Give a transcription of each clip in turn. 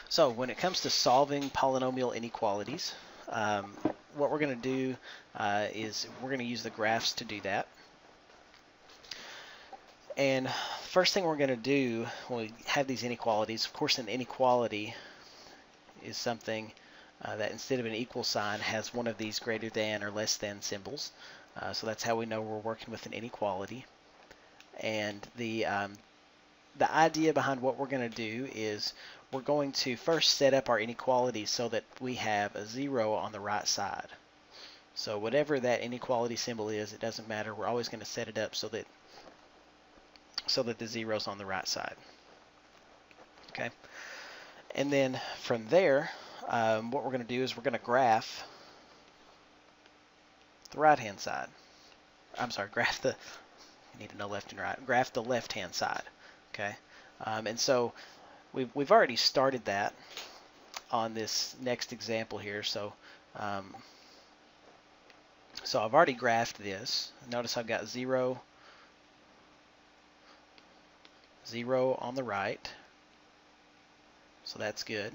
So when it comes to solving polynomial inequalities, what we're going to do is we're going to use the graphs to do that. And first thing we're going to do when we have these inequalities, of course an inequality is something that instead of an equal sign has one of these greater than or less than symbols. So that's how we know we're working with an inequality. And the idea behind what we're going to do is we're going to first set up our inequality so that we have a 0 on the right side. So whatever that inequality symbol is, it doesn't matter. We're always going to set it up so that the 0 is on the right side. Okay. And then from there, what we're going to do is we're going to graph the right-hand side. I'm sorry, graph the, you need to know left and right. Graph the left-hand side. Okay. And so we've already started that on this next example here. So so I've already graphed this. Notice I've got 0, 0 on the right. So that's good.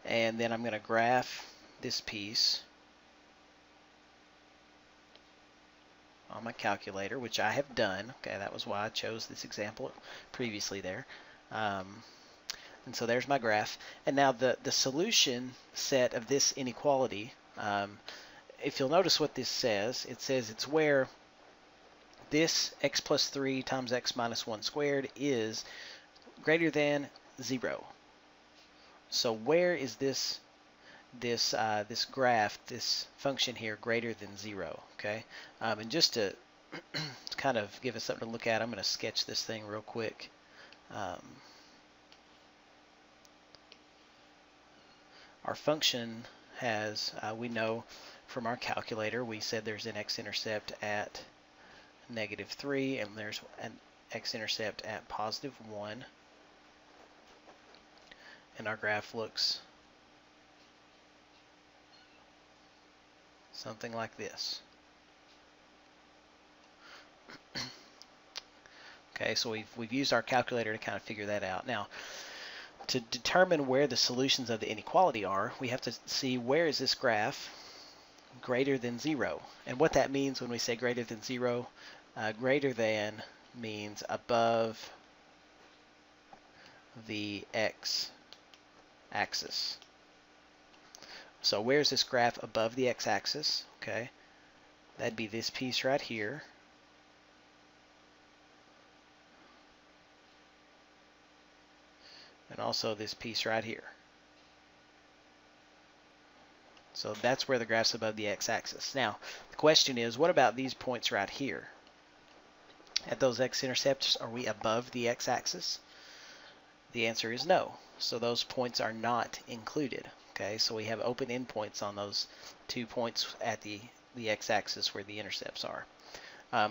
And then I'm going to graph this piece on my calculator, which I have done. Okay, that was why I chose this example previously there. And so there's my graph. And now the solution set of this inequality, if you'll notice what this says, it says it's where this x plus 3 times x minus 1 squared is greater than 0. So where is this graph, this function here, greater than 0? Okay, and just to kind of give us something to look at, I'm going to sketch this thing real quick. Our function has, we know from our calculator, we said there's an x-intercept at -3, and there's an x-intercept at +1. And our graph looks something like this. Okay, so we've used our calculator to kind of figure that out. Now, to determine where the solutions of the inequality are, we have to see where is this graph greater than 0. And what that means when we say greater than 0, greater than means above the x-axis. So where's this graph above the x-axis? Okay, that'd be this piece right here. And also this piece right here. So that's where the graph's above the x-axis. Now, the question is, what about these points right here? At those x-intercepts, are we above the x-axis? The answer is no. So those points are not included. Okay, so we have open endpoints on those 2 points at the x-axis where the intercepts are.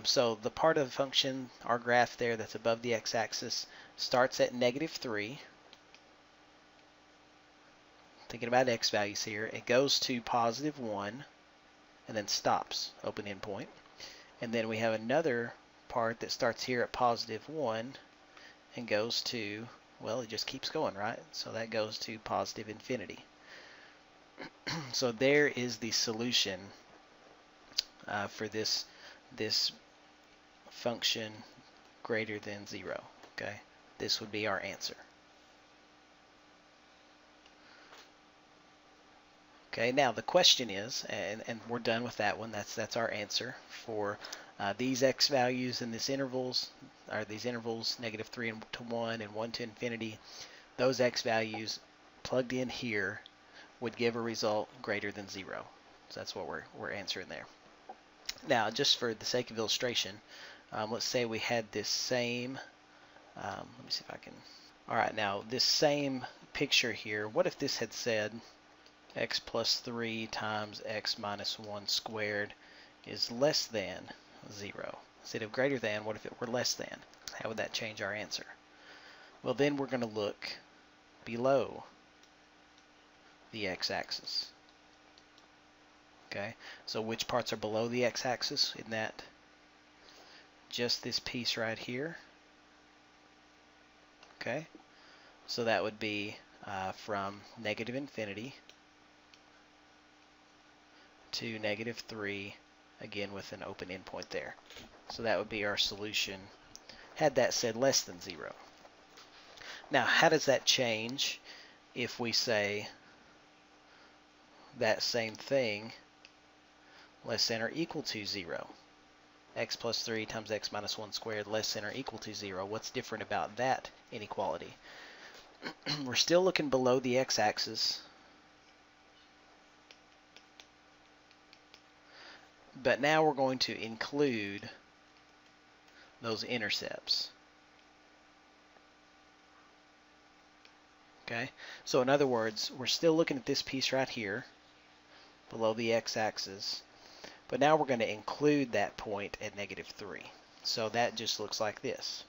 So the part of the function, our graph there that's above the x-axis, starts at -3. Thinking about x values here, it goes to +1 and then stops, open endpoint. And then we have another part that starts here at +1 and goes to, well, it just keeps going, right? So that goes to +infinity. So there is the solution for this function greater than 0. Okay, this would be our answer. Okay, now the question is, and we're done with that one. That's our answer for these x values in this intervals, or these intervals -3 to 1 and 1 to infinity. Those x values plugged in here would give a result greater than 0. So that's what we're answering there. Now, just for the sake of illustration, let's say we had this same. Let me see if I can. All right, now this same picture here. What if this had said x plus 3 times x minus 1 squared is less than 0? Instead of greater than, what if it were less than? How would that change our answer? Well, then we're going to look below the x-axis. Okay, so which parts are below the x-axis? Isn't that just this piece right here? Okay, so that would be from negative infinity to negative 3, again with an open endpoint there. So that would be our solution had that said less than 0. Now, how does that change if we say that same thing less than or equal to 0? X plus 3 times x minus 1 squared less than or equal to 0. What's different about that inequality? We're still looking below the x-axis, but now we're going to include those intercepts. Okay, so in other words, we're still looking at this piece right here below the x-axis, but now we're going to include that point at negative 3. So that just looks like this.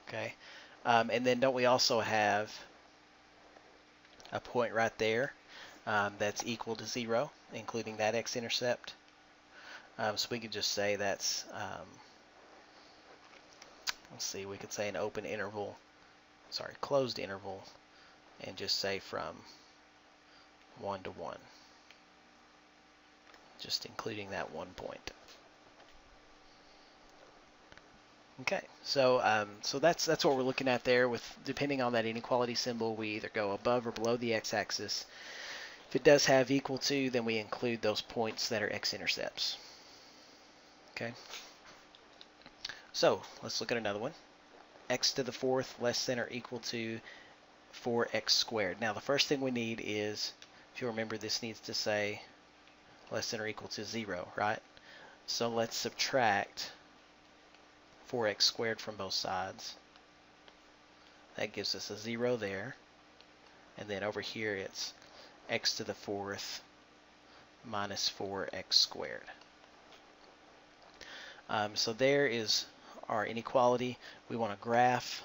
Okay, and then don't we also have a point right there that's equal to 0, including that x-intercept? So we could just say that's, let's see, we could say an open interval, sorry, closed interval, and just say from 1 to 1, just including that 1 point. Okay, so so that's what we're looking at there. With depending on that inequality symbol, we either go above or below the x-axis. If it does have equal to, then we include those points that are x-intercepts. Okay, so let's look at another one. X to the 4th less than or equal to 4x squared. Now the first thing we need is, if you remember, this needs to say less than or equal to 0, right? So let's subtract 4x squared from both sides. That gives us a 0 there. And then over here it's x to the 4th minus 4x squared. So there is our inequality. We want to graph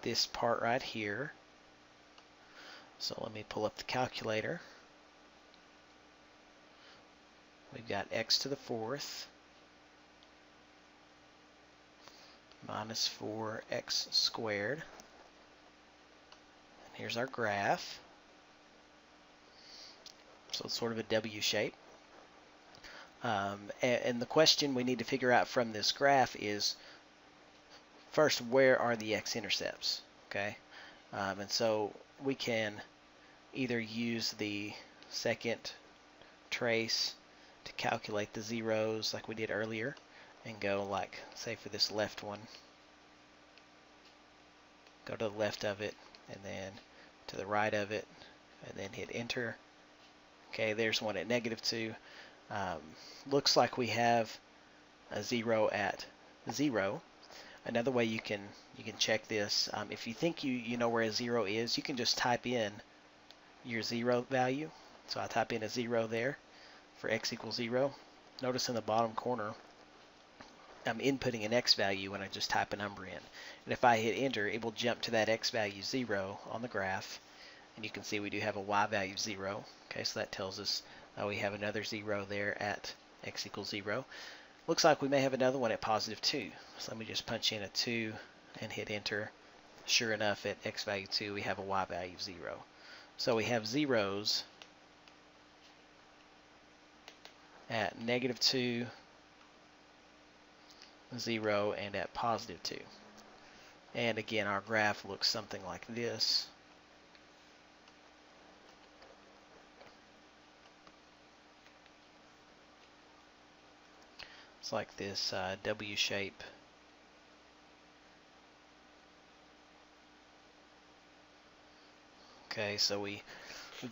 this part right here. So let me pull up the calculator. We've got x to the 4th minus 4x squared. And here's our graph. So it's sort of a W shape. And the question we need to figure out from this graph is, first, where are the x-intercepts? Okay, and so we can either use the second trace to calculate the zeros like we did earlier, and go like, say for this left one, go to the left of it, and then to the right of it, and then hit enter. Okay, there's one at negative 2. Looks like we have a 0 at 0. Another way you can check this, if you think you know where a 0 is, you can just type in your 0 value. So I type in a 0 there for x equals 0. Notice in the bottom corner I'm inputting an x value when I just type a number in. And if I hit enter, it will jump to that x value 0 on the graph. And you can see we do have a y value 0. Okay, so that tells us we have another 0 there at x equals 0. Looks like we may have another one at positive 2. So let me just punch in a 2 and hit enter. Sure enough, at x value 2, we have a y value 0. So we have zeros at negative 2, 0, and at positive 2. And again, our graph looks something like this. It's like this W shape. Okay, so we've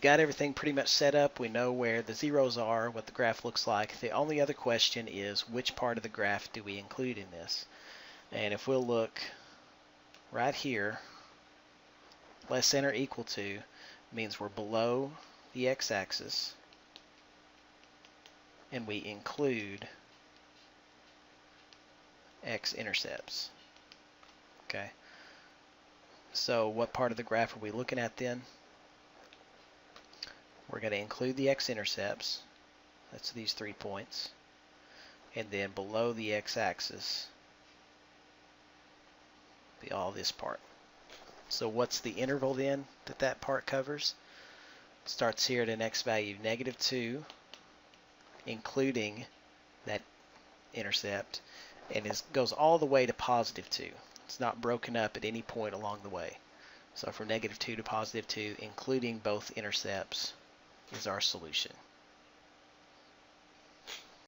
got everything pretty much set up. We know where the zeros are, what the graph looks like. The only other question is, which part of the graph do we include in this? And if we'll look right here, less than or equal to means we're below the x-axis, and we include x-intercepts. Okay, so what part of the graph are we looking at then? We're going to include the x-intercepts. That's these 3 points. And then below the x-axis, be all this part. So what's the interval then that part covers? It starts here at an x value of -2, including that intercept, and goes all the way to +2. It's not broken up at any point along the way. So from -2 to +2, including both intercepts, is our solution.